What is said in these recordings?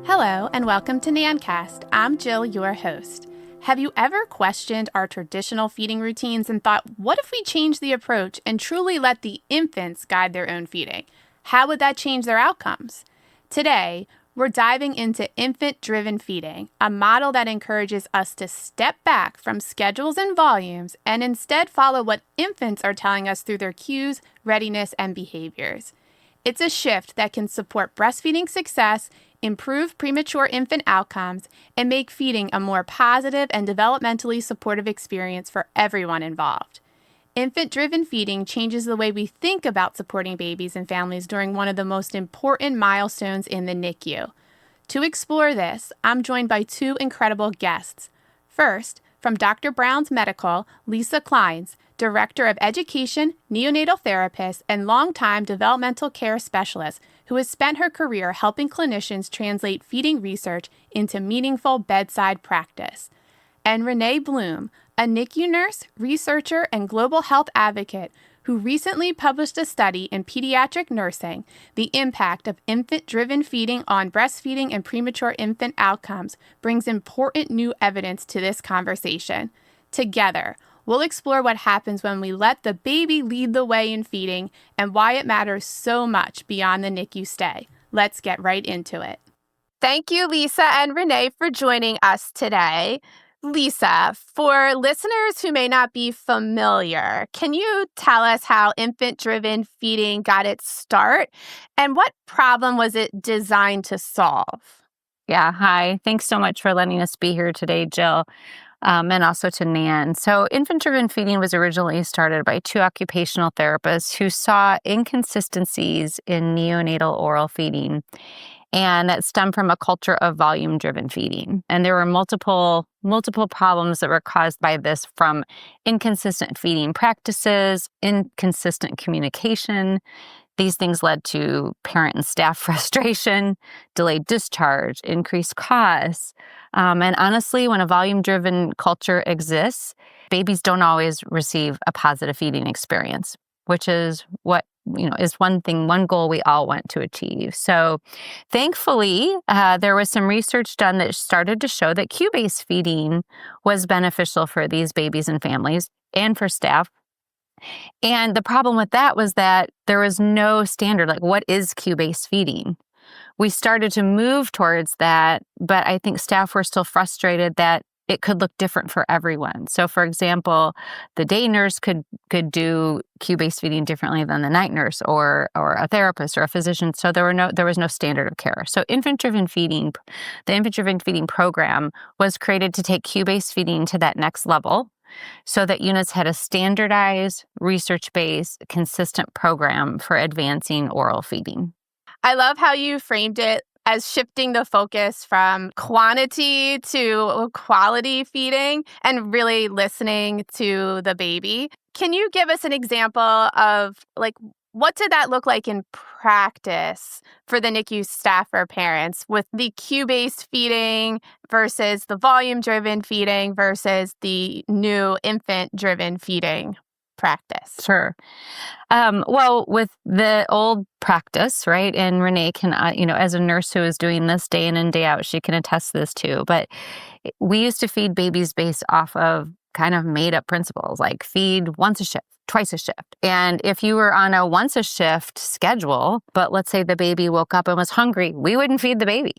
Hello, and welcome to Nancast. I'm Jill, your host. Have you ever questioned our traditional feeding routines and thought, what if we change the approach and truly let the infants guide their own feeding? How would that change their outcomes? Today, we're diving into infant-driven feeding, a model that encourages us to step back from schedules and volumes and instead follow what infants are telling us through their cues, readiness, and behaviors. It's a shift that can support breastfeeding success, improve premature infant outcomes, and make feeding a more positive and developmentally supportive experience for everyone involved. Infant-driven feeding changes the way we think about supporting babies and families during one of the most important milestones in the NICU. To explore this, I'm joined by two incredible guests. First, from Dr. Brown's Medical, Lisa Kleinz, Director of Education, neonatal therapist, and longtime developmental care specialist who has spent her career helping clinicians translate feeding research into meaningful bedside practice. And Renee Bloom, a NICU nurse, researcher, and global health advocate who recently published a study in Pediatric Nursing, The Impact of Infant-Driven Feeding on Breastfeeding and Premature Infant Outcomes, brings important new evidence to this conversation. Together, we'll explore what happens when we let the baby lead the way in feeding and why it matters so much beyond the NICU stay. Let's get right into it. Thank you, Lisa and Renee, for joining us today. Lisa, for listeners who may not be familiar, can you tell us how infant-driven feeding got its start and what problem was it designed to solve? Yeah, hi. Thanks so much for letting us be here today, Jill, and also to Nan. So infant-driven feeding was originally started by two occupational therapists who saw inconsistencies in neonatal oral feeding, and that stemmed from a culture of volume-driven feeding. And there were multiple problems that were caused by this, from inconsistent feeding practices, inconsistent communication. These things led to parent and staff frustration, delayed discharge, increased costs. And honestly, when a volume-driven culture exists, babies don't always receive a positive feeding experience, which is what is one goal we all want to achieve. So thankfully, there was some research done that started to show that cue-based feeding was beneficial for these babies and families and for staff. And the problem with that was that there was no standard, like what is cue-based feeding? We started to move towards that, but I think staff were still frustrated that it could look different for everyone. So for example, the day nurse could do cue-based feeding differently than the night nurse or a therapist or a physician. So there was no standard of care. So the infant-driven feeding program was created to take cue-based feeding to that next level, so that units had a standardized, research-based, consistent program for advancing oral feeding. I love how you framed it as shifting the focus from quantity to quality feeding and really listening to the baby. Can you give us an example of what did that look like in practice for the NICU staff or parents with the cue-based feeding versus the volume-driven feeding versus the new infant-driven feeding practice? Sure. Well, with the old practice, right, and Renee can, as a nurse who is doing this day in and day out, she can attest to this too, but we used to feed babies based off of kind of made-up principles, like feed once a shift, twice a shift. And if you were on a once a shift schedule, but let's say the baby woke up and was hungry, we wouldn't feed the baby.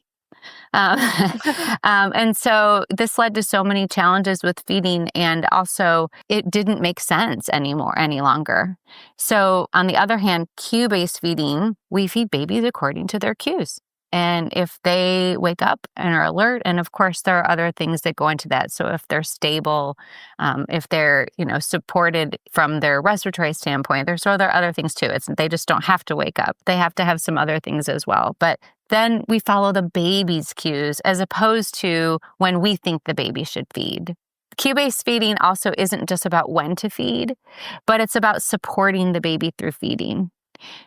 And so this led to so many challenges with feeding, and also it didn't make sense any longer. So on the other hand, cue-based feeding, we feed babies according to their cues. And if they wake up and are alert, and of course there are other things that go into that. So if they're stable, if they're, supported from their respiratory standpoint, there are other things too. They just don't have to wake up. They have to have some other things as well. But then we follow the baby's cues as opposed to when we think the baby should feed. Cue-based feeding also isn't just about when to feed, but it's about supporting the baby through feeding.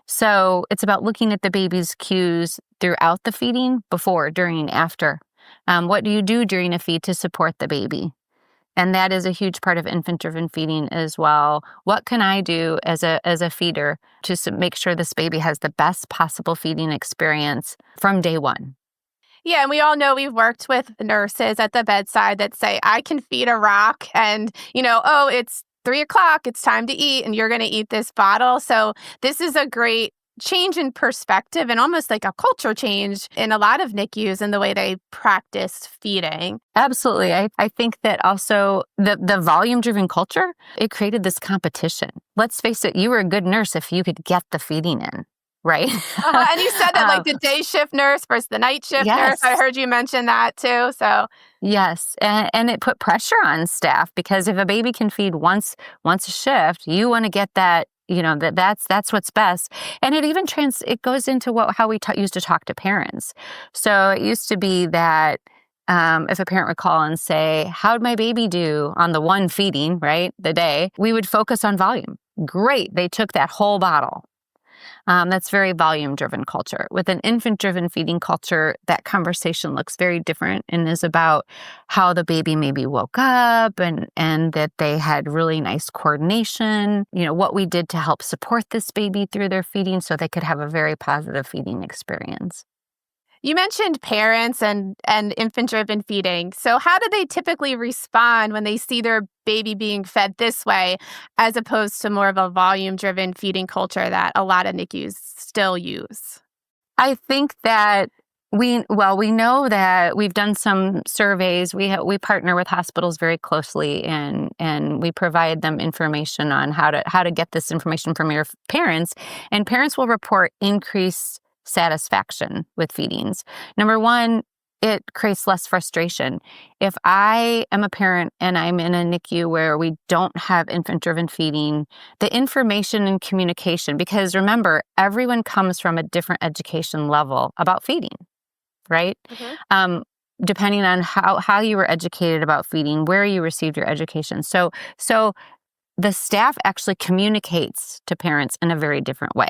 So it's about looking at the baby's cues throughout the feeding, before, during, after. What do you do during a feed to support the baby? And that is a huge part of infant-driven feeding as well. What can I do as a feeder to make sure this baby has the best possible feeding experience from day one? Yeah, and we all know we've worked with nurses at the bedside that say, I can feed a rock and, oh, it's 3 o'clock, it's time to eat, and you're going to eat this bottle. So this is a great change in perspective and almost like a culture change in a lot of NICUs in the way they practice feeding. Absolutely. I think that also the volume-driven culture, it created this competition. Let's face it, you were a good nurse if you could get the feeding in. Right. And you said that like the day shift nurse versus the night shift nurse. I heard you mention that too. So yes. And it put pressure on staff because if a baby can feed once a shift, you want to get that, that's what's best. And it even it goes into how we used to talk to parents. So it used to be that if a parent would call and say, how'd my baby do on the one feeding, right, the day, we would focus on volume. Great. They took that whole bottle. That's very volume-driven culture. With an infant-driven feeding culture, that conversation looks very different and is about how the baby maybe woke up and that they had really nice coordination, what we did to help support this baby through their feeding so they could have a very positive feeding experience. You mentioned parents and infant-driven feeding. So how do they typically respond when they see their baby being fed this way, as opposed to more of a volume-driven feeding culture that a lot of NICUs still use? I think that we know that we've done some surveys. We partner with hospitals very closely, and we provide them information on how to get this information from your parents. And parents will report increased satisfaction with feedings. Number one, it creates less frustration. If I am a parent and I'm in a NICU where we don't have infant-driven feeding, the information and communication, because remember, everyone comes from a different education level about feeding, right? Mm-hmm. Depending on how you were educated about feeding, where you received your education. So the staff actually communicates to parents in a very different way.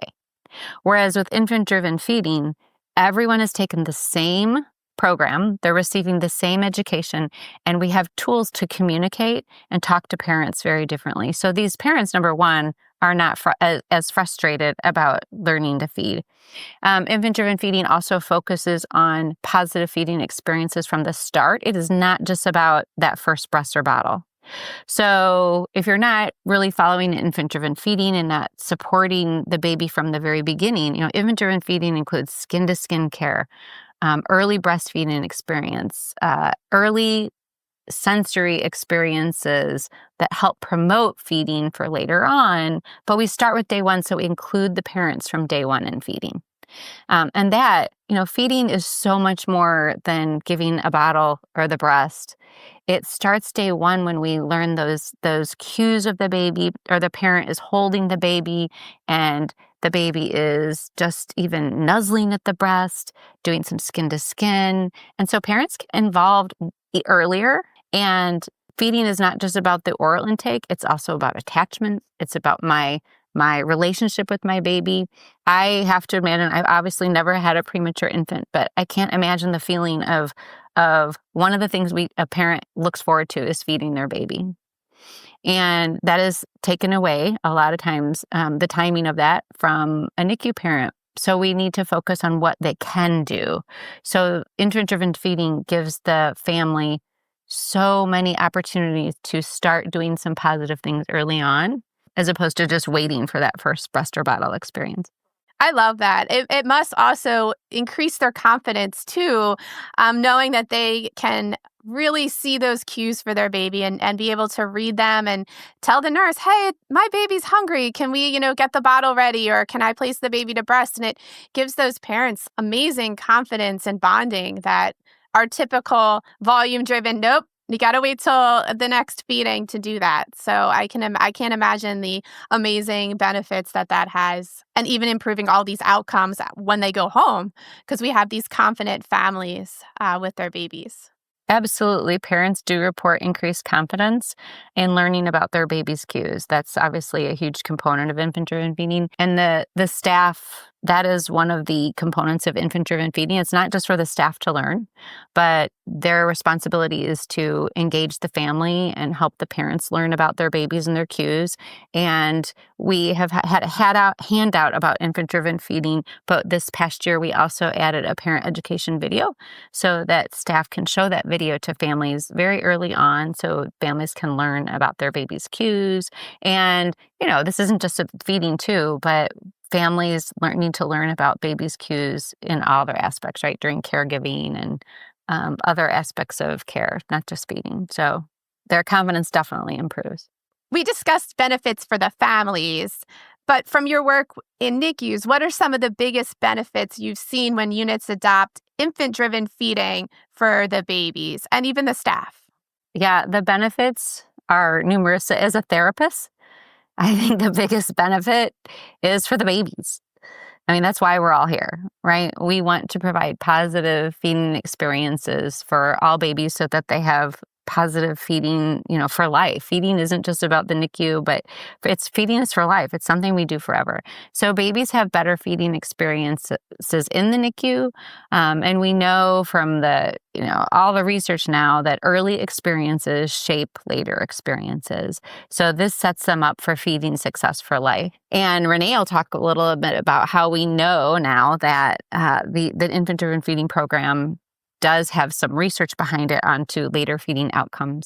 Whereas with infant-driven feeding, everyone has taken the same program, they're receiving the same education, and we have tools to communicate and talk to parents very differently. So these parents, number one, are not as frustrated about learning to feed. Infant-driven feeding also focuses on positive feeding experiences from the start. It is not just about that first breast or bottle. So if you're not really following infant-driven feeding and not supporting the baby from the very beginning, infant-driven feeding includes skin-to-skin care, early breastfeeding experience, early sensory experiences that help promote feeding for later on. But we start with day one, so we include the parents from day one in feeding. And that, feeding is so much more than giving a bottle or the breast. It starts day one when we learn those cues of the baby, or the parent is holding the baby and the baby is just even nuzzling at the breast, doing some skin to skin. And so parents get involved earlier, and feeding is not just about the oral intake. It's also about attachment. It's about my relationship with my baby. I have to admit, and I've obviously never had a premature infant, but I can't imagine the feeling of one of the things a parent looks forward to is feeding their baby. And that is taken away a lot of times, the timing of that from a NICU parent. So we need to focus on what they can do. So infant-driven feeding gives the family so many opportunities to start doing some positive things early on, as opposed to just waiting for that first breast or bottle experience. I love that. It must also increase their confidence too, knowing that they can really see those cues for their baby and be able to read them and tell the nurse, hey, my baby's hungry. Can we, get the bottle ready, or can I place the baby to breast? And it gives those parents amazing confidence and bonding that our typical volume-driven, nope, you got to wait till the next feeding to do that. So I can't imagine the amazing benefits that has, and even improving all these outcomes when they go home, because we have these confident families with their babies. Absolutely. Parents do report increased confidence in learning about their baby's cues. That's obviously a huge component of infant-driven feeding. And the staff that is one of the components of infant-driven feeding. It's not just for the staff to learn, but their responsibility is to engage the family and help the parents learn about their babies and their cues. And we have had a handout about infant-driven feeding, but this past year we also added a parent education video so that staff can show that video to families very early on so families can learn about their baby's cues. And, this isn't just a feeding too, but families need to learn about baby's cues in all their aspects, right? During caregiving and other aspects of care, not just feeding. So their confidence definitely improves. We discussed benefits for the families, but from your work in NICUs, what are some of the biggest benefits you've seen when units adopt infant-driven feeding for the babies and even the staff? Yeah, the benefits are numerous. As a therapist, I think the biggest benefit is for the babies. I mean, that's why we're all here, right? We want to provide positive feeding experiences for all babies so that they have positive feeding, for life. Feeding isn't just about the NICU, but feeding is for life. It's something we do forever. So babies have better feeding experiences in the NICU. And we know from all the research now that early experiences shape later experiences. So this sets them up for feeding success for life. And Renee will talk a little bit about how we know now that the infant-driven feeding program does have some research behind it onto later feeding outcomes.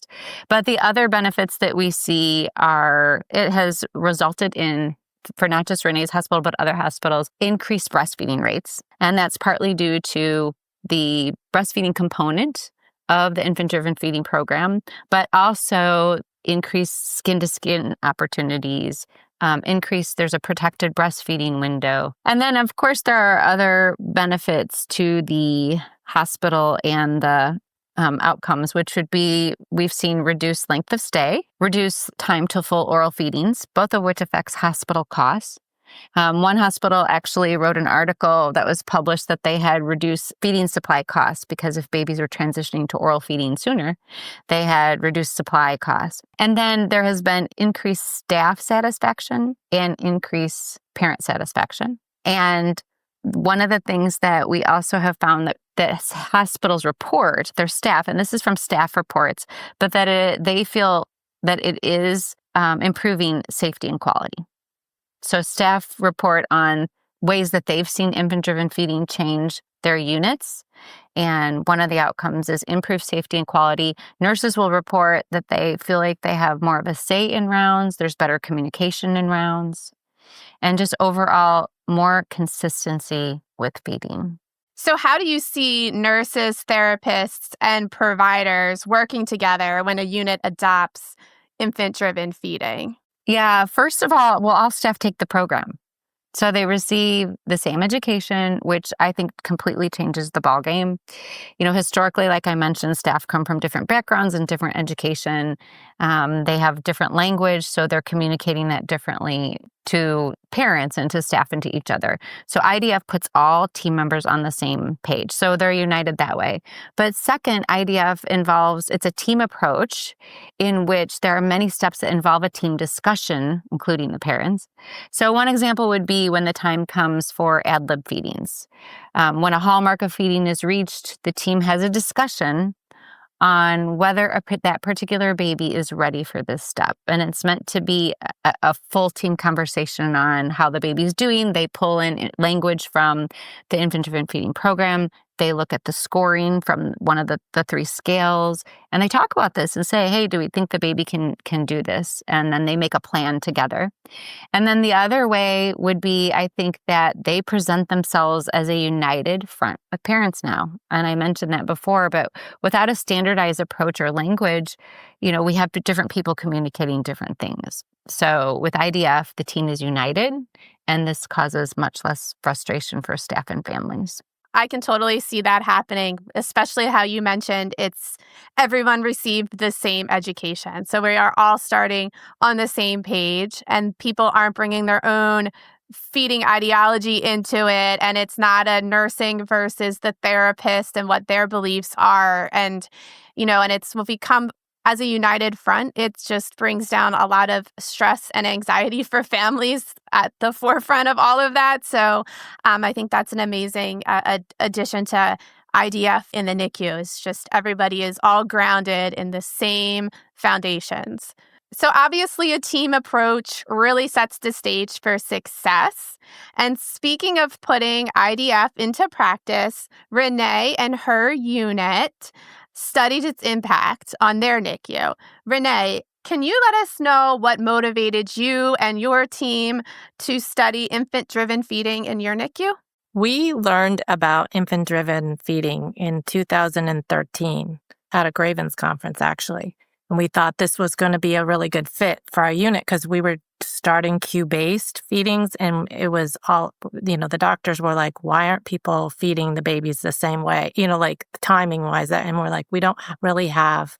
But the other benefits that we see it has resulted in, for not just Renee's hospital, but other hospitals, increased breastfeeding rates. And that's partly due to the breastfeeding component of the infant-driven feeding program, but also increased skin-to-skin opportunities, there's a protected breastfeeding window. And then, of course, there are other benefits to the hospital and the outcomes, which would be, we've seen reduced length of stay, reduced time to full oral feedings, both of which affects hospital costs. One hospital actually wrote an article that was published that they had reduced feeding supply costs because if babies were transitioning to oral feeding sooner, they had reduced supply costs. And then there has been increased staff satisfaction and increased parent satisfaction. And one of the things that we also have found that hospitals report, their staff, and this is from staff reports, but that they feel that it is improving safety and quality. So staff report on ways that they've seen infant-driven feeding change their units. And one of the outcomes is improved safety and quality. Nurses will report that they feel like they have more of a say in rounds. There's better communication in rounds. And just overall, more consistency with feeding. So how do you see nurses, therapists, and providers working together when a unit adopts infant-driven feeding? Yeah, first of all staff take the program. So they receive the same education, which I think completely changes the ballgame. Historically, like I mentioned, staff come from different backgrounds and different education. They have different language, so they're communicating that differently to parents and to staff and to each other. So IDF puts all team members on the same page. So they're united that way. But second, it's a team approach in which there are many steps that involve a team discussion, including the parents. So one example would be when the time comes for ad lib feedings. When a hallmark of feeding is reached, the team has a discussion on whether that particular baby is ready for this step. And it's meant to be a full team conversation on how the baby's doing. They pull in language from the infant-driven feeding program. They look at the scoring from one of the three scales, and they talk about this and say, hey, do we think the baby can do this? And then they make a plan together. And then the other way would be, I think, that they present themselves as a united front with parents now. And I mentioned that before, but without a standardized approach or language, we have different people communicating different things. So with IDF, the team is united, and this causes much less frustration for staff and families. I can totally see that happening, especially how you mentioned everyone received the same education. So we are all starting on the same page, and people aren't bringing their own feeding ideology into it. And it's not a nursing versus the therapist and what their beliefs are. And, and if we come as a united front, it just brings down a lot of stress and anxiety for families at the forefront of all of that. So I think that's an amazing addition to IDF in the NICU. It's just everybody is all grounded in the same foundations. So obviously, a team approach really sets the stage for success. And speaking of putting IDF into practice, Renee and her unit studied its impact on their NICU. Renee, can you let us know what motivated you and your team to study infant-driven feeding in your NICU? We learned about infant-driven feeding in 2013 at a Graven's conference, actually. And we thought this was going to be a really good fit for our unit because we were starting Q-based feedings, and it was all, the doctors were like, why aren't people feeding the babies the same way? Like timing-wise. And we're like, we don't really have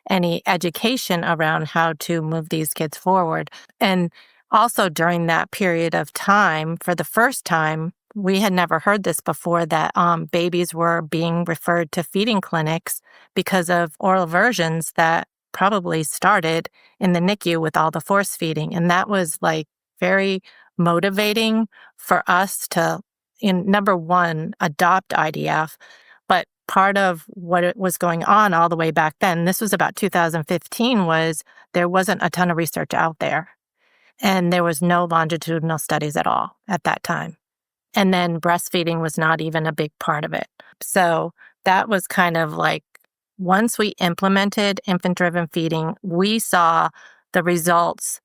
any education around how to move these kids forward. And also during that period of time, for the first time, we had never heard this before, that babies were being referred to feeding clinics because of oral versions that probably started in the NICU with all the force feeding. And that was like very motivating for us to, number one, adopt IDF. But part of what was going on all the way back then, this was about 2015, was there wasn't a ton of research out there. And there was no longitudinal studies at all at that time. And then breastfeeding was not even a big part of it. So that was kind of like, once we implemented infant-driven feeding, we saw the results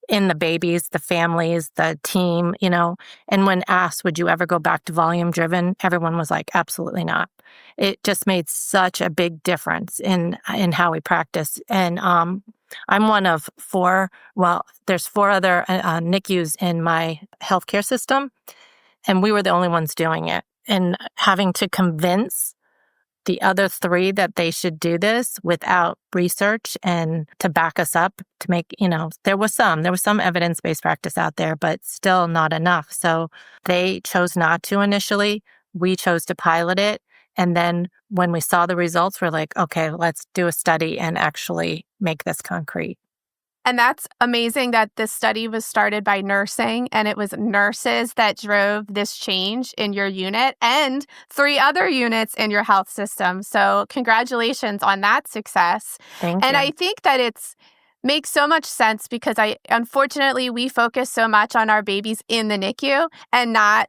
in the babies, the families, the team, and when asked, would you ever go back to volume-driven? Everyone was like, absolutely not. It just made such a big difference in how we practice. And I'm one of there's 4 other NICUs in my healthcare system, and we were the only ones doing it. And having to convince the other 3 that they should do this without research and to back us up to make, there was some evidence-based practice out there, but still not enough. So they chose not to initially. We chose to pilot it. And then when we saw the results, we're like, okay, let's do a study and actually make this concrete. And that's amazing that this study was started by nursing, and it was nurses that drove this change in your unit and 3 other units in your health system. So congratulations on that success. Thank you. And I think that makes so much sense because unfortunately, we focus so much on our babies in the NICU and not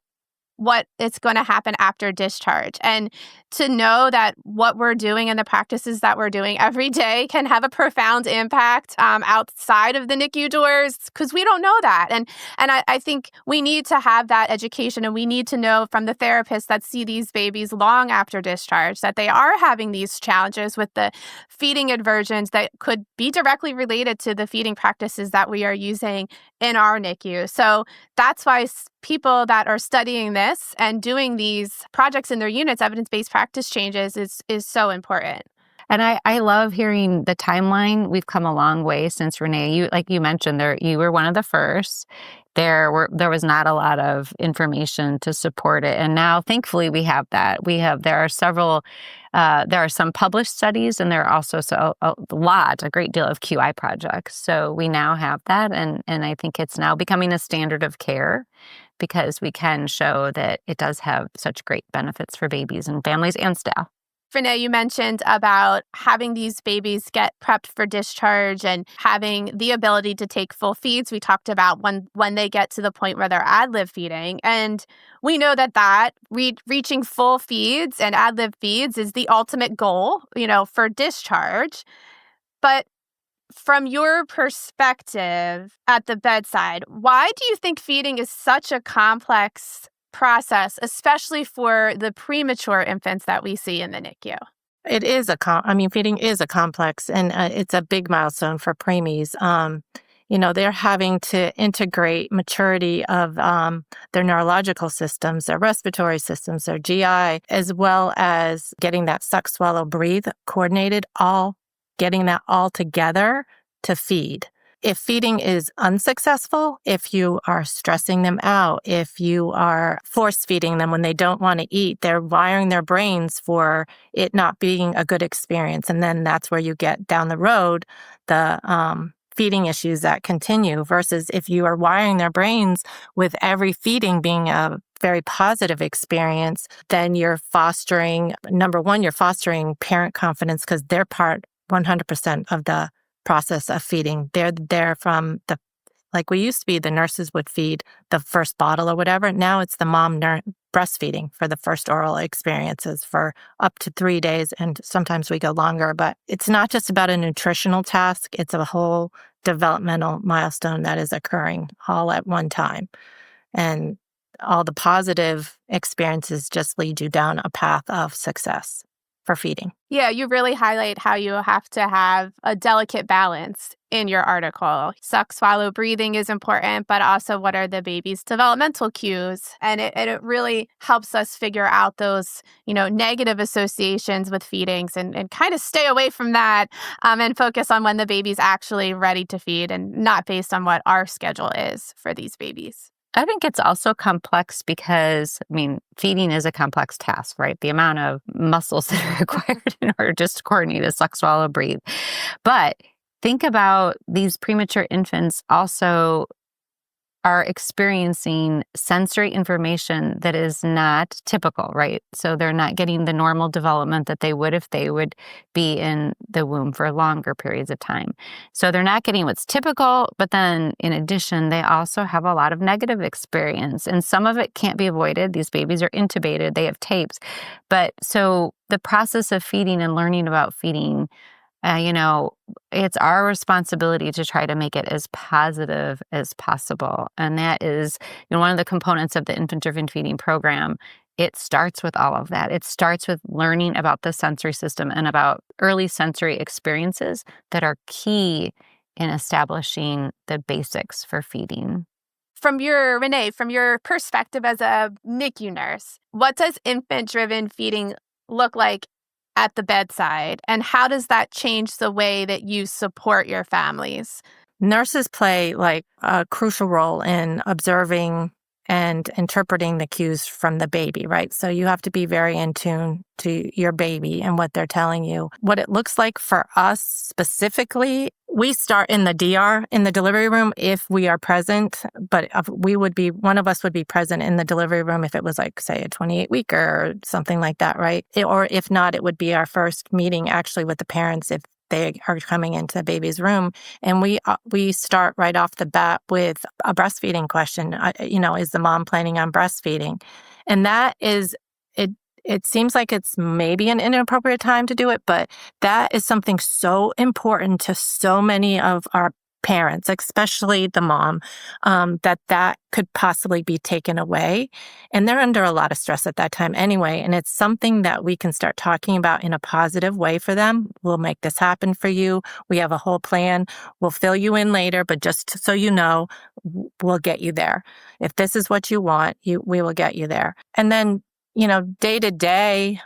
what is going to happen after discharge. And to know that what we're doing and the practices that we're doing every day can have a profound impact outside of the NICU doors, because we don't know that. And I think we need to have that education, and we need to know from the therapists that see these babies long after discharge that they are having these challenges with the feeding aversions that could be directly related to the feeding practices that we are using in our NICU. So that's why people that are studying this and doing these projects in their units, evidence-based practice changes, is so important. And I love hearing the timeline. We've come a long way since, Renee, like you mentioned, you were one of the first. There was not a lot of information to support it. And now, thankfully, we have that. There are some published studies, and there are also a great deal of QI projects. So we now have that. And I think it's now becoming a standard of care because we can show that it does have such great benefits for babies and families and staff. Renee, you mentioned about having these babies get prepped for discharge and having the ability to take full feeds. We talked about when they get to the point where they're ad-lib feeding. And we know that reaching full feeds and ad-lib feeds is the ultimate goal, for discharge. But from your perspective at the bedside, why do you think feeding is such a complex process, especially for the premature infants that we see in the NICU? It is feeding is a complex, and it's a big milestone for preemies. They're having to integrate maturity of their neurological systems, their respiratory systems, their GI, as well as getting that suck, swallow, breathe coordinated, getting that all together to feed. If feeding is unsuccessful, if you are stressing them out, if you are force feeding them when they don't want to eat, they're wiring their brains for it not being a good experience. And then that's where you get down the road the feeding issues that continue versus if you are wiring their brains with every feeding being a very positive experience, then you're fostering, number one, you're fostering parent confidence because they're part 100% of the process of feeding. They're there from the, like we used to be, the nurses would feed the first bottle or whatever. Now it's the mom breastfeeding for the first oral experiences for up to 3 days. And sometimes we go longer, but it's not just about a nutritional task. It's a whole developmental milestone that is occurring all at one time. And all the positive experiences just lead you down a path of success for feeding. Yeah, you really highlight how you have to have a delicate balance in your article. Suck, swallow, breathing is important, but also what are the baby's developmental cues? And it really helps us figure out those, negative associations with feedings and kind of stay away from that and focus on when the baby's actually ready to feed and not based on what our schedule is for these babies. I think it's also complex because, feeding is a complex task, right? The amount of muscles that are required in order just to coordinate a suck, swallow, breathe. But think about these premature infants also are experiencing sensory information that is not typical, right? So they're not getting the normal development that they would if they would be in the womb for longer periods of time. So they're not getting what's typical, but then in addition, they also have a lot of negative experience, and some of it can't be avoided. These babies are intubated, they have tapes. But so the process of feeding and learning about feeding, it's our responsibility to try to make it as positive as possible. And that is, one of the components of the infant-driven feeding program. It starts with all of that. It starts with learning about the sensory system and about early sensory experiences that are key in establishing the basics for feeding. Renee, from your perspective as a NICU nurse, what does infant-driven feeding look like at the bedside, and how does that change the way that you support your families? Nurses play a crucial role in observing and interpreting the cues from the baby, right? So you have to be very in tune to your baby and what they're telling you. What it looks like for us specifically, we start in the DR, in the delivery room, if we are present, but one of us would be present in the delivery room if it was say a 28-weeker or something like that, right? Or if not, it would be our first meeting actually with the parents if they are coming into the baby's room. And we start right off the bat with a breastfeeding question. Is the mom planning on breastfeeding? And that is, it seems like it's maybe an inappropriate time to do it, but that is something so important to so many of our parents, especially the mom, that could possibly be taken away. And they're under a lot of stress at that time anyway. And it's something that we can start talking about in a positive way for them. We'll make this happen for you. We have a whole plan. We'll fill you in later, but just so you know, we'll get you there. If this is what you want, we will get you there. And then, day to day,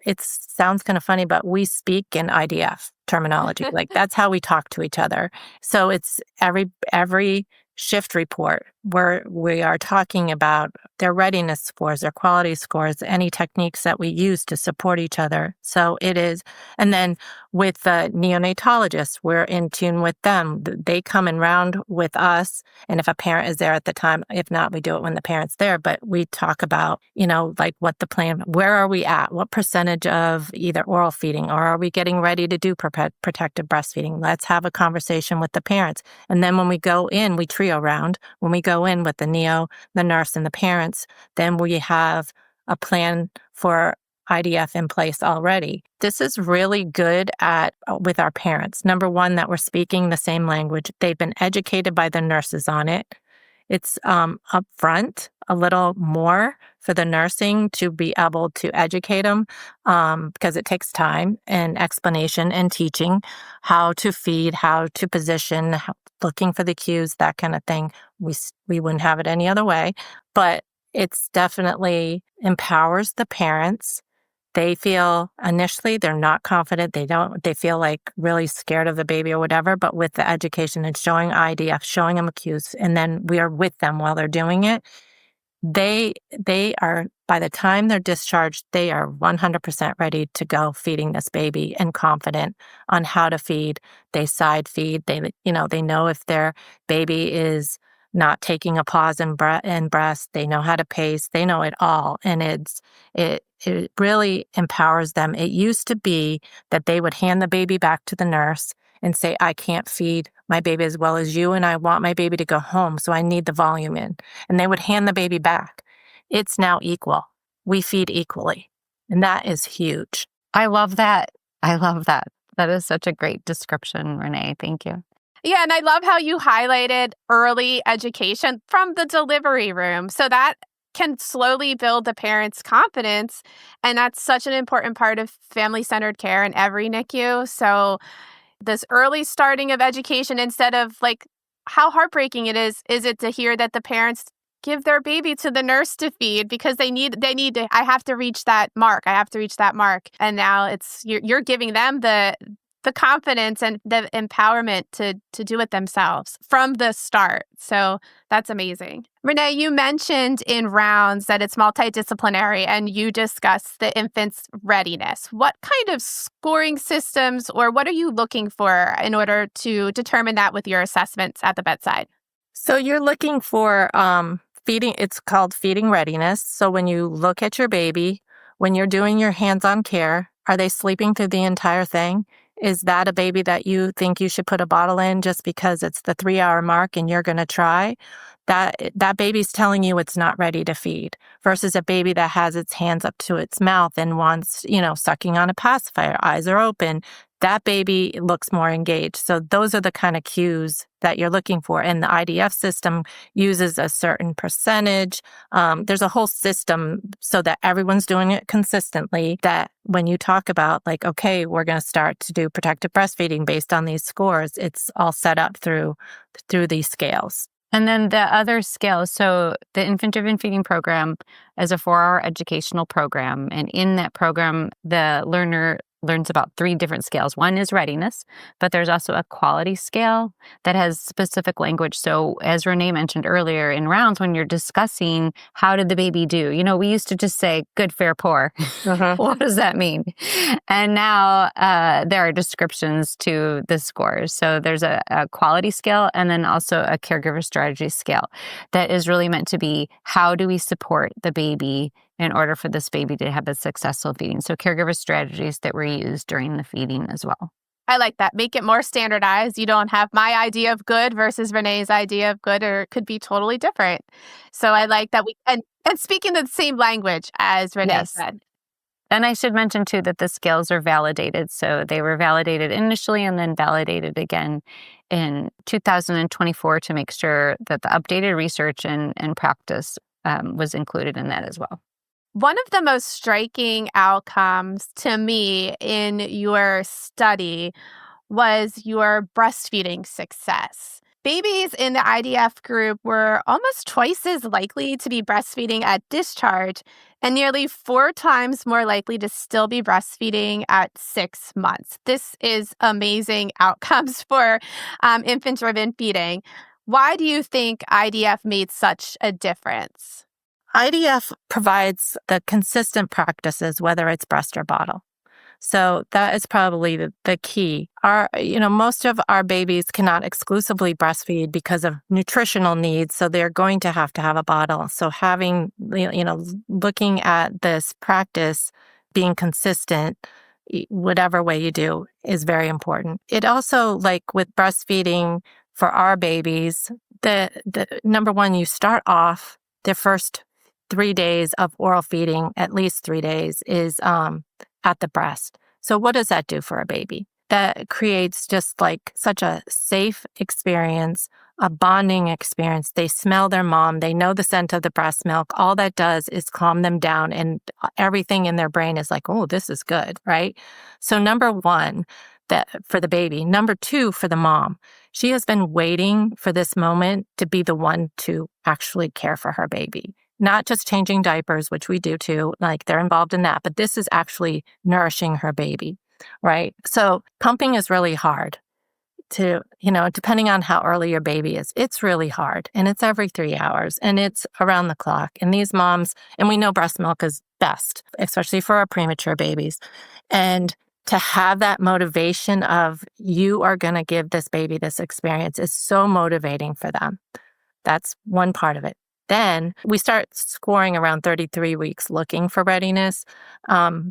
it sounds kind of funny, but we speak in IDF terminology. That's how we talk to each other. So it's every shift report where we are talking about their readiness scores, their quality scores, any techniques that we use to support each other. So it is, and then with the neonatologists, we're in tune with them. They come in round with us. And if a parent is there at the time, if not, we do it when the parent's there. But we talk about, what the plan, where are we at? What percentage of either oral feeding or are we getting ready to do protective breastfeeding? Let's have a conversation with the parents. And then when we go in, we trio round. When we go in with the neo, the nurse, and the parents, then we have a plan for IDF in place already. This is really good with our parents. Number one, that we're speaking the same language. They've been educated by the nurses on it. It's upfront a little more for the nursing to be able to educate them because it takes time and explanation and teaching how to feed, how to position, looking for the cues, that kind of thing. We wouldn't have it any other way, but it's definitely empowers the parents. They feel initially they're not confident. They feel really scared of the baby or whatever, but with the education and showing IDF, showing them cues, and then we are with them while they're doing it. They are by the time they're discharged, they are 100% ready to go feeding this baby and confident on how to feed. They side feed. They know if their baby is not taking a pause in breast. They know how to pace. They know it all. And it really empowers them. It used to be that they would hand the baby back to the nurse and say, I can't feed my baby as well as you, and I want my baby to go home, so I need the volume in. And they would hand the baby back. It's now equal. We feed equally. And that is huge. I love that. I love that. That is such a great description, Renee. Thank you. Yeah, and I love how you highlighted early education from the delivery room. So that can slowly build the parent's confidence. And that's such an important part of family-centered care in every NICU. So this early starting of education, instead of like how heartbreaking it is it to hear that the parents give their baby to the nurse to feed because they need to, I have to reach that mark. And now it's, you're giving them the confidence and the empowerment to do it themselves from the start. So that's amazing. Renee, you mentioned in rounds that it's multidisciplinary and you discussed the infant's readiness. What kind of scoring systems or what are you looking for in order to determine that with your assessments at the bedside? So you're looking for feeding. It's called feeding readiness. So when you look at your baby, when you're doing your hands-on care, are they sleeping through the entire thing? Is that a baby that you think you should put a bottle in just because it's the 3-hour mark and you're going to try? That baby's telling you it's not ready to feed versus a baby that has its hands up to its mouth and wants, sucking on a pacifier, eyes are open. That baby looks more engaged. So those are the kind of cues that you're looking for. And the IDF system uses a certain percentage. There's a whole system so that everyone's doing it consistently, that when you talk about like, okay, we're going to start to do protective breastfeeding based on these scores, it's all set up through these scales. And then the other scales, so the infant-driven feeding program is a 4-hour educational program. And in that program, the learner learns about 3 different scales. One is readiness, but there's also a quality scale that has specific language. So as Renee mentioned earlier in rounds, when you're discussing how did the baby do, we used to just say good, fair, poor. Uh-huh. What does that mean? And now there are descriptions to the scores. So there's a quality scale and then also a caregiver strategy scale that is really meant to be how do we support the baby in order for this baby to have a successful feeding. So caregiver strategies that were used during the feeding as well. I like that. Make it more standardized. You don't have my idea of good versus Renee's idea of good, or it could be totally different. So I like that and speaking the same language as Renee said. And I should mention too that the scales are validated. So they were validated initially and then validated again in 2024 to make sure that the updated research and practice was included in that as well. One of the most striking outcomes to me in your study was your breastfeeding success. Babies in the IDF group were almost twice as likely to be breastfeeding at discharge and nearly 4 times more likely to still be breastfeeding at 6 months. This is amazing outcomes for infant-driven feeding. Why do you think IDF made such a difference? IDF provides the consistent practices, whether it's breast or bottle. So that is probably the key. Most of our babies cannot exclusively breastfeed because of nutritional needs, so they're going to have a bottle. So having, looking at this practice, being consistent, whatever way you do, is very important. It also, like with breastfeeding for our babies, the number one, you start off the first 3 days of oral feeding, at least 3 days, is at the breast. So what does that do for a baby? That creates just like such a safe experience, a bonding experience. They smell their mom. They know the scent of the breast milk. All that does is calm them down, and everything in their brain is like, oh, this is good, right? So number one, that for the baby. Number two, for the mom. She has been waiting for this moment to be the one to actually care for her baby. Not just changing diapers, which we do too, like they're involved in that, but this is actually nourishing her baby, right? So pumping is really hard. depending on how early your baby is, it's really hard. And it's every 3 hours and it's around the clock. And these moms, and we know breast milk is best, especially for our premature babies. And to have that motivation of you are going to give this baby this experience is so motivating for them. That's one part of it. Then we start scoring around 33 weeks looking for readiness.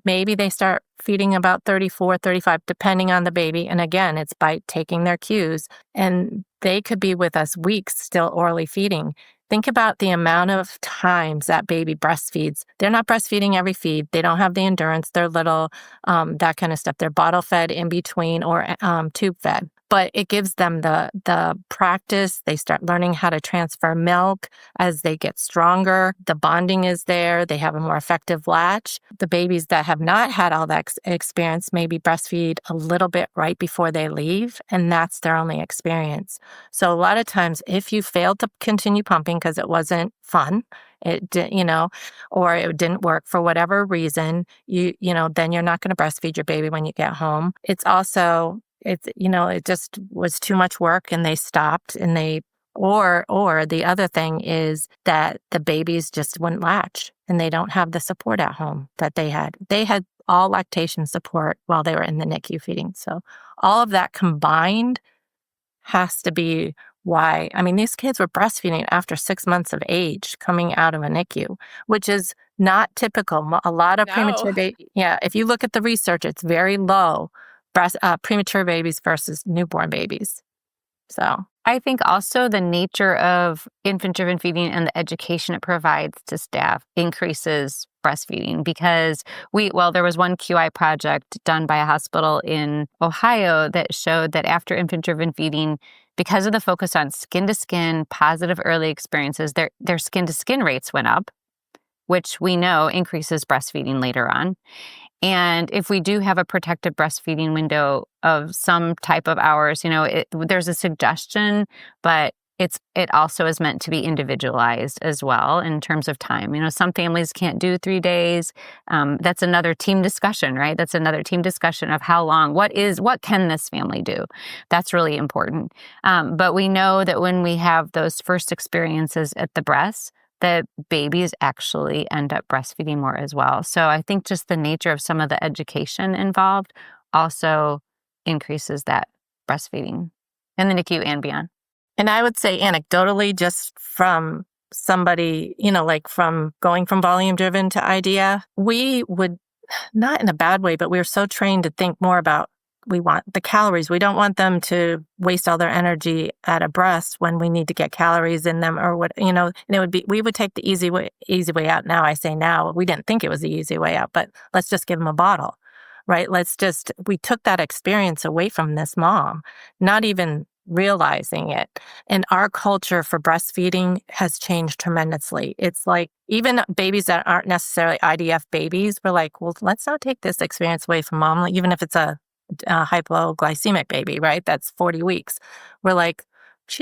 Maybe they start feeding about 34, 35, depending on the baby. And again, it's by taking their cues. And they could be with us weeks still orally feeding. Think about the amount of times that baby breastfeeds. They're not breastfeeding every feed. They don't have the endurance. They're little, that kind of stuff. They're bottle fed in between or tube fed. But it gives them the practice. They start learning how to transfer milk as they get stronger. The bonding is there. They have a more effective latch. The babies that have not had all that experience maybe breastfeed a little bit right before they leave, and that's their only experience. So a lot of times, if you failed to continue pumping because it wasn't fun, or it didn't work for whatever reason, then you're not going to breastfeed your baby when you get home. It's also it just was too much work and they stopped or the other thing is that the babies just wouldn't latch and they don't have the support at home that they had. They had all lactation support while they were in the NICU feeding. So all of that combined has to be why. I mean, these kids were breastfeeding after 6 months of age coming out of a NICU, which is not typical. A lot of premature babies, if you look at the research, it's very low. Premature babies versus newborn babies. So I think also the nature of infant-driven feeding and the education it provides to staff increases breastfeeding because there was one QI project done by a hospital in Ohio that showed that after infant-driven feeding, because of the focus on skin-to-skin, positive early experiences, their skin-to-skin rates went up, which we know increases breastfeeding later on. And if we do have a protective breastfeeding window of some type of hours, there's a suggestion, but it also is meant to be individualized as well in terms of time. Some families can't do 3 days. That's another team discussion, right? That's another team discussion of how long, what can this family do? That's really important. But we know that when we have those first experiences at the breast, the babies actually end up breastfeeding more as well. So I think just the nature of some of the education involved also increases that breastfeeding in the NICU and beyond. And I would say anecdotally, just from somebody, from going from volume driven to IDF, we would, not in a bad way, but we were so trained to think more about we want the calories. We don't want them to waste all their energy at a breast when we need to get calories in them or what, and we would take the easy way out. Now I say now, we didn't think it was the easy way out, but let's just give them a bottle, right? We took that experience away from this mom, not even realizing it. And our culture for breastfeeding has changed tremendously. It's like even babies that aren't necessarily IDF babies, we're like, well, let's not take this experience away from mom, even if it's a hypoglycemic baby, right? That's 40 weeks. We're like,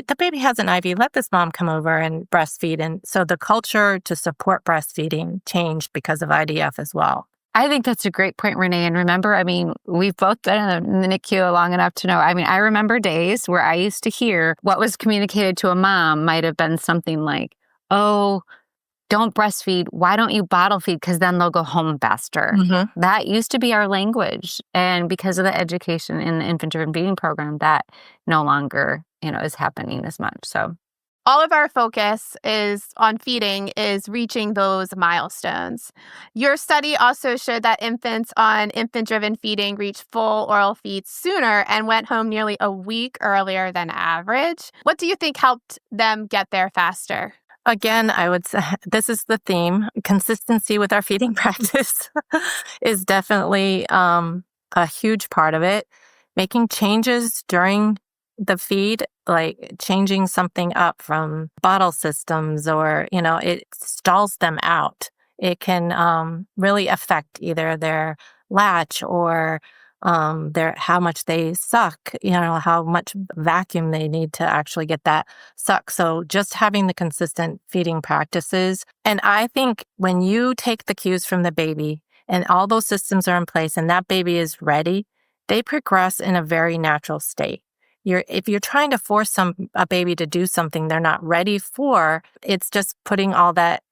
the baby has an IV. Let this mom come over and breastfeed. And so the culture to support breastfeeding changed because of IDF as well. I think that's a great point, Renee. And remember, we've both been in the NICU long enough to know. I remember days where I used to hear what was communicated to a mom might have been something like, oh, don't breastfeed. Why don't you bottle feed? Because then they'll go home faster. Mm-hmm. That used to be our language. And because of the education in the infant-driven feeding program, that no longer, is happening as much. So all of our focus on feeding is reaching those milestones. Your study also showed that infants on infant-driven feeding reached full oral feeds sooner and went home nearly a week earlier than average. What do you think helped them get there faster? Again, I would say this is the theme. Consistency with our feeding practice is definitely a huge part of it. Making changes during the feed, like changing something up from bottle systems or, it stalls them out. It can really affect either their latch or how much they suck, how much vacuum they need to actually get that suck. So just having the consistent feeding practices. And I think when you take the cues from the baby and all those systems are in place and that baby is ready, they progress in a very natural state. if you're trying to force a baby to do something they're not ready for, it's just putting all that,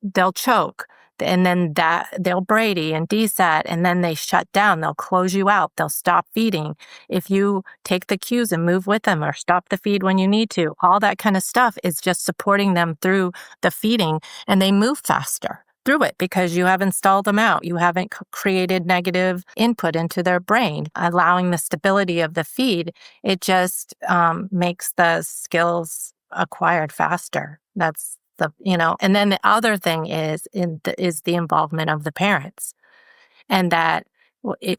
they'll choke. And then that they'll Brady and desat, and then they shut down. They'll close you out. They'll stop feeding. If you take the cues and move with them or stop the feed when you need to, all that kind of stuff is just supporting them through the feeding, and they move faster through it because you haven't stalled them out. You haven't created negative input into their brain, allowing the stability of the feed. It just makes the skills acquired faster. That's and then the other thing is the involvement of the parents, and that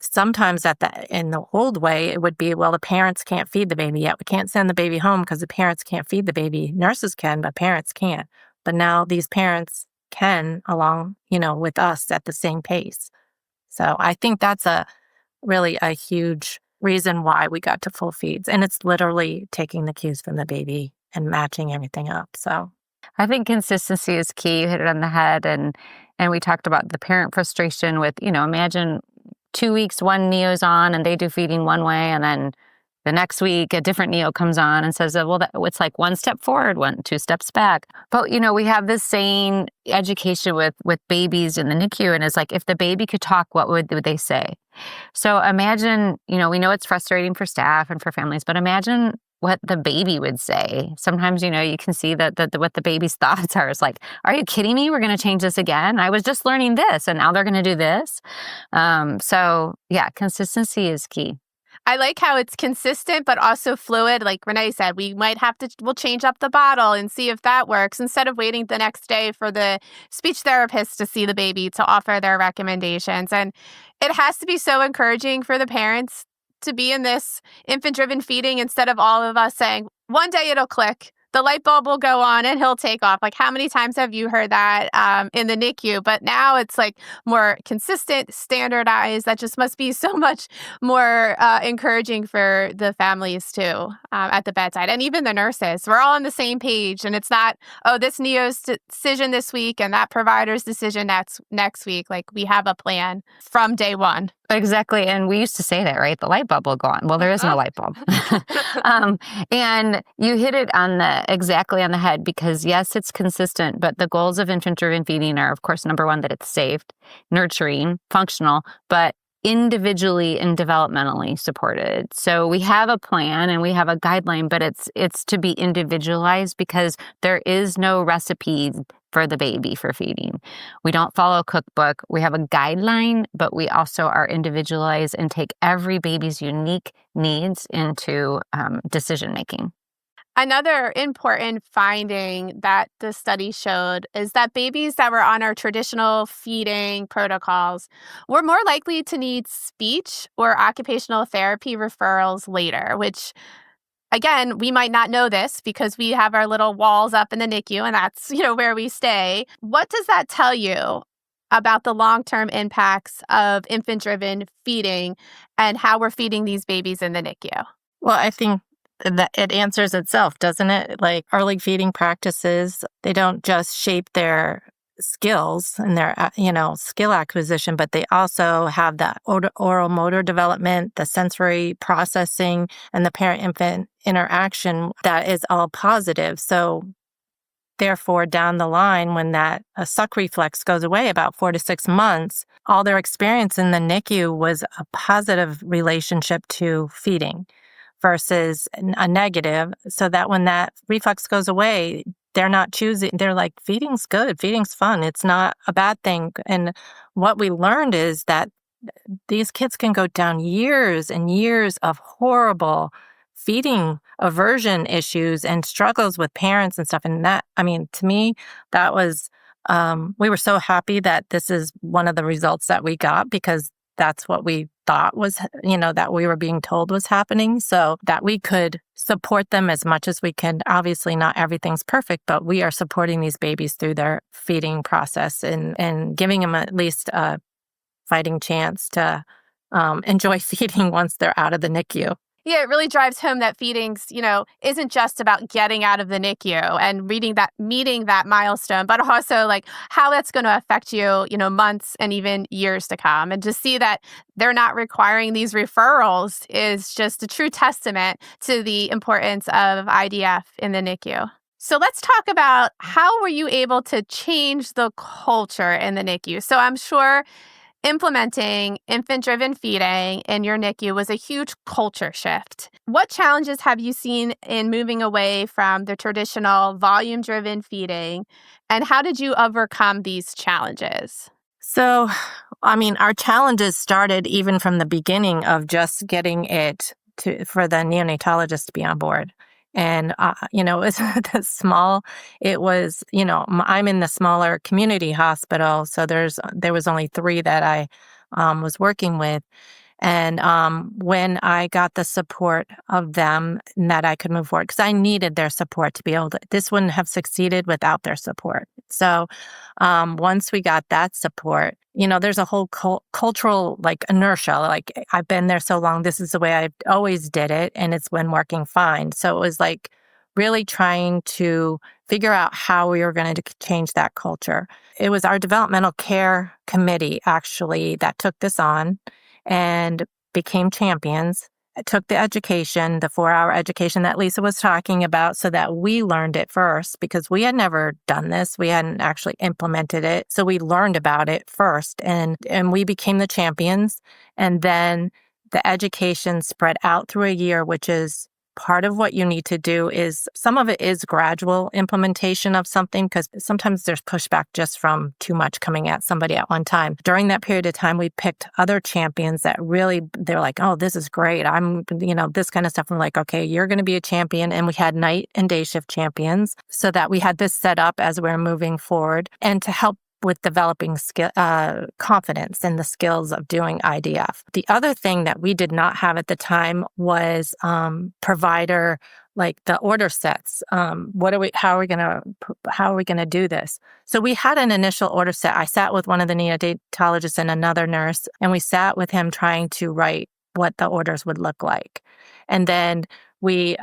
sometimes in the old way it would be, well, the parents can't feed the baby yet. We can't send the baby home because the parents can't feed the baby. Nurses can, but parents can't. But now these parents can along, with us at the same pace. So I think that's really a huge reason why we got to full feeds, and it's literally taking the cues from the baby and matching everything up. So I think consistency is key. You hit it on the head. And we talked about the parent frustration with, imagine 2 weeks, one neo's on and they do feeding one way. And then the next week, a different neo comes on and says, well, it's like one step forward, 2 steps back. But, we have this same education with babies in the NICU. And it's like, if the baby could talk, what would they say? So imagine, we know it's frustrating for staff and for families, but imagine what the baby would say. Sometimes, you can see that what the baby's thoughts are. It's like, are you kidding me? We're going to change this again? I was just learning this and now they're going to do this. So yeah, consistency is key. I like how it's consistent, but also fluid. Like Renee said, we'll change up the bottle and see if that works instead of waiting the next day for the speech therapist to see the baby to offer their recommendations. And it has to be so encouraging for the parents to be in this infant-driven feeding instead of all of us saying, one day it'll click, the light bulb will go on and he'll take off. Like, how many times have you heard that in the NICU? But now it's like more consistent, standardized. That just must be so much more encouraging for the families too at the bedside, and even the nurses. We're all on the same page, and it's not, this NEO's decision this week and that provider's decision next week. Like, we have a plan from day one. Exactly. And we used to say that, right? The light bulb will go on. Well, there is no light bulb. And you hit it exactly on the head, because yes, it's consistent, but the goals of infant-driven feeding are, of course, number one, that it's safe, nurturing, functional, but individually and developmentally supported. So we have a plan and we have a guideline, but it's to be individualized, because there is no recipe for the baby for feeding. We don't follow a cookbook. We have a guideline, but we also are individualized and take every baby's unique needs into decision making. Another important finding that the study showed is that babies that were on our traditional feeding protocols were more likely to need speech or occupational therapy referrals later, which, again, we might not know this because we have our little walls up in the NICU and that's, where we stay. What does that tell you about the long-term impacts of infant-driven feeding and how we're feeding these babies in the NICU? Well, I think that it answers itself, doesn't it? Like, early feeding practices, they don't just shape their skills and their, skill acquisition, but they also have the oral motor development, the sensory processing, and the parent-infant interaction that is all positive. So therefore, down the line, when that suck reflex goes away about 4 to 6 months, all their experience in the NICU was a positive relationship to feeding versus a negative, so that when that reflex goes away, they're not choosing. They're like, feeding's good, feeding's fun. It's not a bad thing. And what we learned is that these kids can go down years and years of horrible feeding aversion issues and struggles with parents and stuff. And that, to me, that was, we were so happy that this is one of the results that we got, because that's what we thought was, that we were being told was happening, so that we could support them as much as we can. Obviously, not everything's perfect, but we are supporting these babies through their feeding process and giving them at least a fighting chance to enjoy feeding once they're out of the NICU. Yeah, it really drives home that feedings, isn't just about getting out of the NICU and meeting that milestone, but also like how that's going to affect you, months and even years to come. And to see that they're not requiring these referrals is just a true testament to the importance of IDF in the NICU. So let's talk about how were you able to change the culture in the NICU? So I'm sure implementing infant-driven feeding in your NICU was a huge culture shift. What challenges have you seen in moving away from the traditional volume-driven feeding, and how did you overcome these challenges? So, our challenges started even from the beginning of just getting it for the neonatologist to be on board. And, it was I'm in the smaller community hospital. So there was only 3 that I was working with. And when I got the support of them and that I could move forward, because I needed their support to be able to, this wouldn't have succeeded without their support. So once we got that support, there's a whole cultural inertia. Like I've been there so long, this is the way I've always did it, and it's been working fine. So it was like really trying to figure out how we were going to change that culture. It was our developmental care committee actually that took this on and became champions. I took the education, the 4-hour education that Lisa was talking about, so that we learned it first, because we had never done this. We hadn't actually implemented it. So we learned about it first, and we became the champions. And then the education spread out through a year, which is part of what you need to do. Is some of it is gradual implementation of something, because sometimes there's pushback just from too much coming at somebody at one time. During that period of time, we picked other champions that really, they're like, oh, this is great. This kind of stuff. I'm like, okay, you're going to be a champion. And we had night and day shift champions, so that we had this set up as we're moving forward, and to help with developing confidence and the skills of doing IDF. The other thing that we did not have at the time was provider, like the order sets. How are we gonna do this? So we had an initial order set. I sat with one of the neonatologists and another nurse, and we sat with him trying to write what the orders would look like. And then we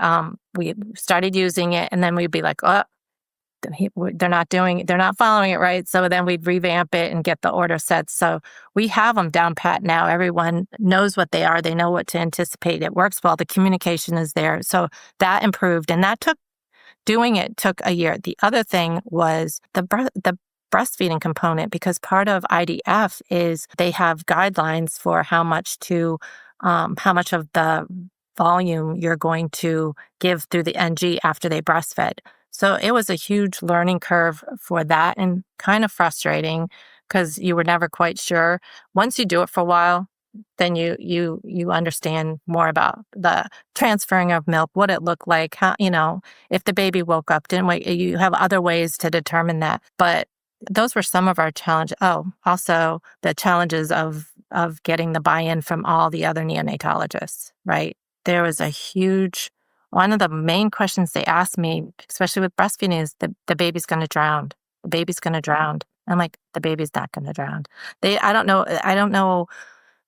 started using it, and then we'd be like, oh, they're not following it right. So then we'd revamp it and get the order sets. So we have them down pat now. Everyone knows what they are. They know what to anticipate. It works well. The communication is there. So that improved, and doing it took a year. The other thing was the breastfeeding component, because part of IDF is they have guidelines for how much of the volume you're going to give through the NG after they breastfed. So it was a huge learning curve for that, and kind of frustrating, because you were never quite sure. Once you do it for a while, then you understand more about the transferring of milk, what it looked like, how, if the baby woke up, didn't wake, you have other ways to determine that. But those were some of our challenges. Oh, also the challenges of getting the buy-in from all the other neonatologists, right? There was one of the main questions they asked me, especially with breastfeeding, is the baby's going to drown. The baby's going to drown. I'm like, the baby's not going to drown. I don't know.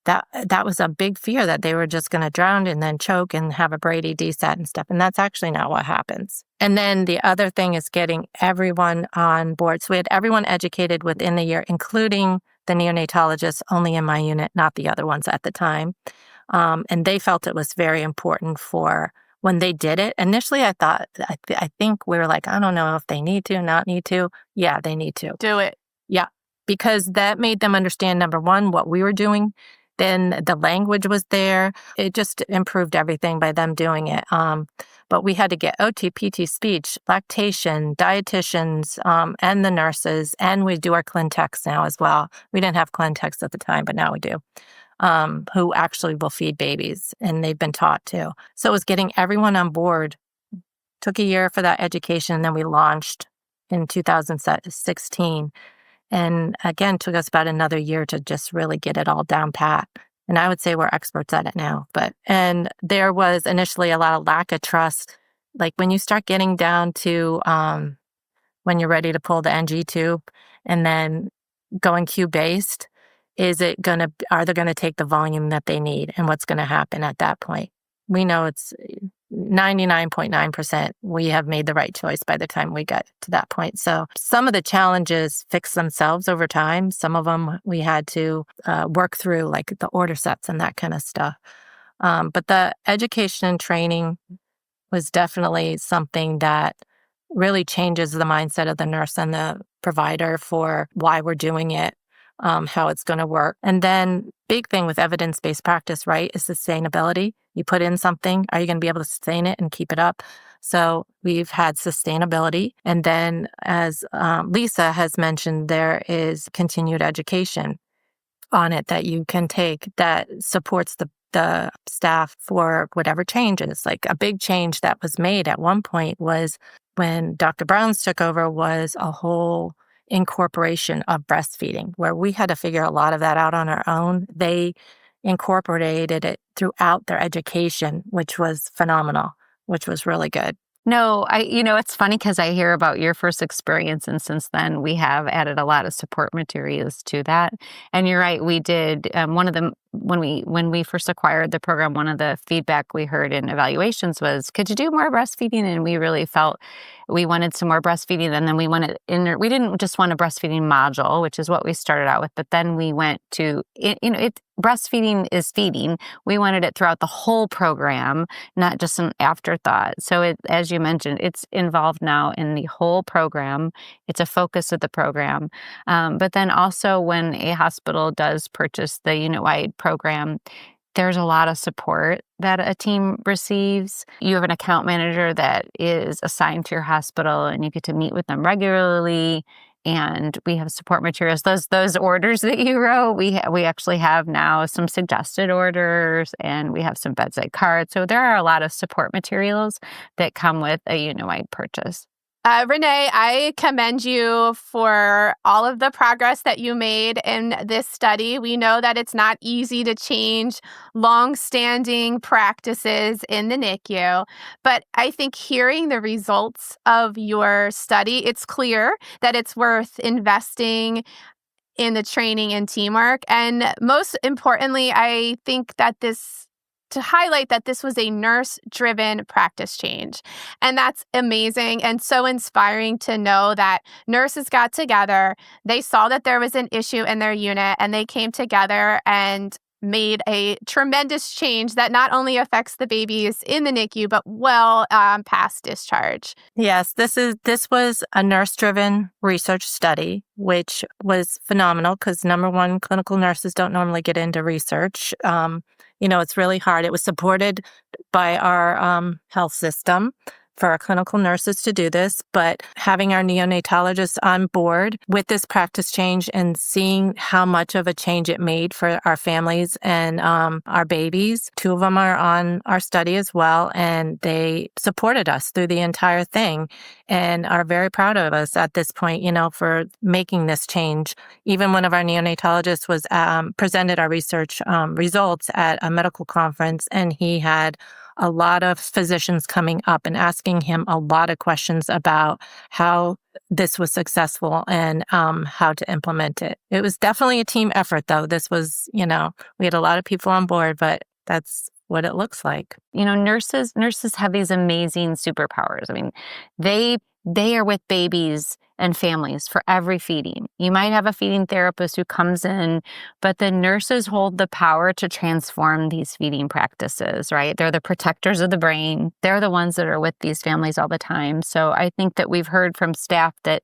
That was a big fear, that they were just going to drown and then choke and have a Brady DSAT and stuff. And that's actually not what happens. And then the other thing is getting everyone on board. So we had everyone educated within the year, including the neonatologists only in my unit, not the other ones at the time. And they felt it was very important for when they did it. Initially, I think we were like, I don't know if they need to, not need to. Yeah, they need to. Do it. Yeah, because that made them understand, number one, what we were doing. Then the language was there. It just improved everything by them doing it. But we had to get OT, PT, speech, lactation, dietitians, and the nurses, and we do our Kleinz now as well. We didn't have Kleinz at the time, but now we do. Who actually will feed babies, and they've been taught to. So it was getting everyone on board. Took a year for that education, and then we launched in 2016. And again, took us about another year to just really get it all down pat. And I would say we're experts at it now. And there was initially a lot of lack of trust. Like when you start getting down to when you're ready to pull the NG tube and then going Q-based, are they going to take the volume that they need, and what's going to happen at that point? we know it's 99.9% we have made the right choice by the time we got to that point. So some of the challenges fix themselves over time. Some of them we had to work through, like the order sets and that kind of stuff. But the education and training was definitely something that really changes the mindset of the nurse and the provider for why we're doing it, how it's going to work. And then big thing with evidence-based practice, right, is sustainability. You put in something, are you going to be able to sustain it and keep it up? So we've had sustainability. And then as Lisa has mentioned, there is continued education on it that you can take that supports the staff for whatever changes. Like a big change that was made at one point was when Dr. Browns took over was a whole incorporation of breastfeeding, where we had to figure a lot of that out on our own. They incorporated it throughout their education, which was phenomenal, which was really good. No, it's funny because I hear about your first experience, and since then we have added a lot of support materials to that. And you're right, we did one of them when we first acquired the program. One of the feedback we heard in evaluations was, "Could you do more breastfeeding?" And we really felt we wanted some more breastfeeding, and then we wanted we didn't just want a breastfeeding module, which is what we started out with, but then we went to breastfeeding is feeding. We wanted it throughout the whole program, not just an afterthought. So as you mentioned, it's involved now in the whole program. It's a focus of the program. But then also when a hospital does purchase the unit-wide program, there's a lot of support that a team receives. You have an account manager that is assigned to your hospital, and you get to meet with them regularly. And we have support materials. Those orders that you wrote, we actually have now some suggested orders, and we have some bedside cards. So there are a lot of support materials that come with a unit-wide purchase. Renee, I commend you for all of the progress that you made in this study. We know that it's not easy to change long-standing practices in the NICU, but I think hearing the results of your study, it's clear that it's worth investing in the training and teamwork. And most importantly, I think that to highlight that this was a nurse-driven practice change. And that's amazing and so inspiring to know that nurses got together, they saw that there was an issue in their unit, and they came together and made a tremendous change that not only affects the babies in the NICU, but well past discharge. Yes, this was a nurse-driven research study, which was phenomenal because number one, clinical nurses don't normally get into research. It's really hard. It was supported by our health system for our clinical nurses to do this, but having our neonatologists on board with this practice change and seeing how much of a change it made for our families and our babies. 2 of them are on our study as well, and they supported us through the entire thing and are very proud of us at this point, for making this change. Even one of our neonatologists was presented our research results at a medical conference, and he had a lot of physicians coming up and asking him a lot of questions about how this was successful and how to implement it. It was definitely a team effort, though. This was, we had a lot of people on board, but that's what it looks like. Nurses have these amazing superpowers. I mean, they are with babies and families for every feeding. You might have a feeding therapist who comes in, but the nurses hold the power to transform these feeding practices, right? They're the protectors of the brain. They're the ones that are with these families all the time. So I think that we've heard from staff that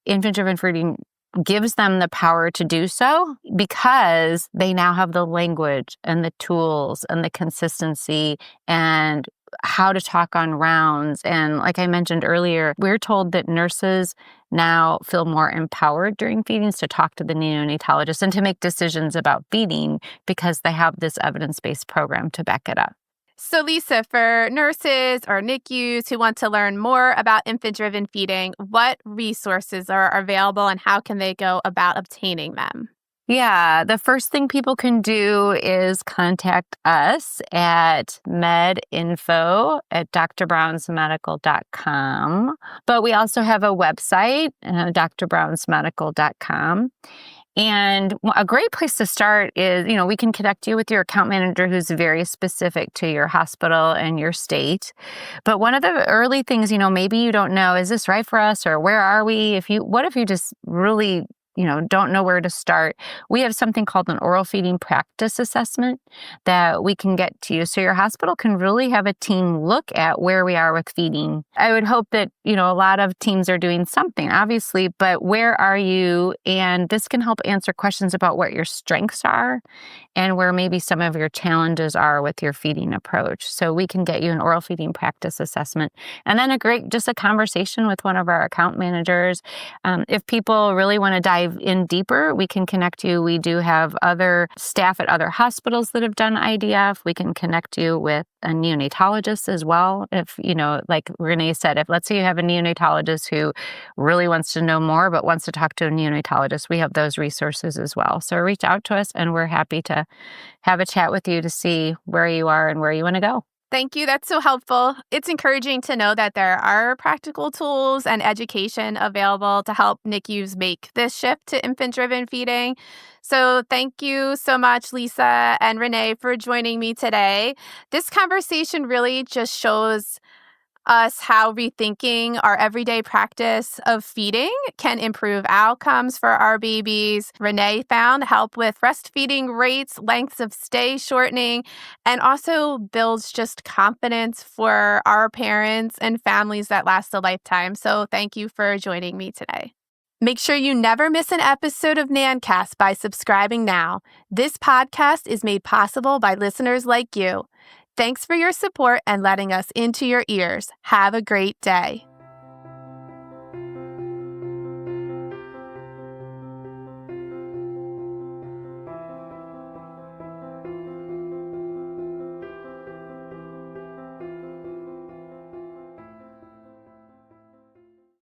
infant-driven feeding gives them the power to do so because they now have the language and the tools and the consistency and how to talk on rounds. And like I mentioned earlier, we're told that nurses now feel more empowered during feedings to talk to the neonatologist and to make decisions about feeding because they have this evidence-based program to back it up. So Lisa, for nurses or NICUs who want to learn more about infant-driven feeding, what resources are available and how can they go about obtaining them? Yeah, the first thing people can do is contact us at medinfo@drbrownsmedical.com. But we also have a website, drbrownsmedical.com. And a great place to start is, we can connect you with your account manager who's very specific to your hospital and your state. But one of the early things, maybe you don't know, is this right for us, or where are we? What if you just really don't know where to start? We have something called an oral feeding practice assessment that we can get to you. So your hospital can really have a team look at where we are with feeding. I would hope that, a lot of teams are doing something, obviously, but where are you? And this can help answer questions about what your strengths are and where maybe some of your challenges are with your feeding approach. So we can get you an oral feeding practice assessment. And then just a conversation with one of our account managers. If people really want to dive in deeper, we can connect you. We do have other staff at other hospitals that have done IDF. We can connect you with a neonatologist as well. If, like Renee said, let's say you have a neonatologist who really wants to know more but wants to talk to a neonatologist, we have those resources as well. So reach out to us and we're happy to have a chat with you to see where you are and where you want to go. Thank you. That's so helpful. It's encouraging to know that there are practical tools and education available to help NICUs make this shift to infant-driven feeding. So thank you so much, Lisa and Renee, for joining me today. This conversation really just shows us how rethinking our everyday practice of feeding can improve outcomes for our babies. Renee found help with breastfeeding rates, lengths of stay shortening, and also builds just confidence for our parents and families that last a lifetime. So thank you for joining me today. Make sure you never miss an episode of NANcast by subscribing now. This podcast is made possible by listeners like you. Thanks for your support and letting us into your ears. Have a great day.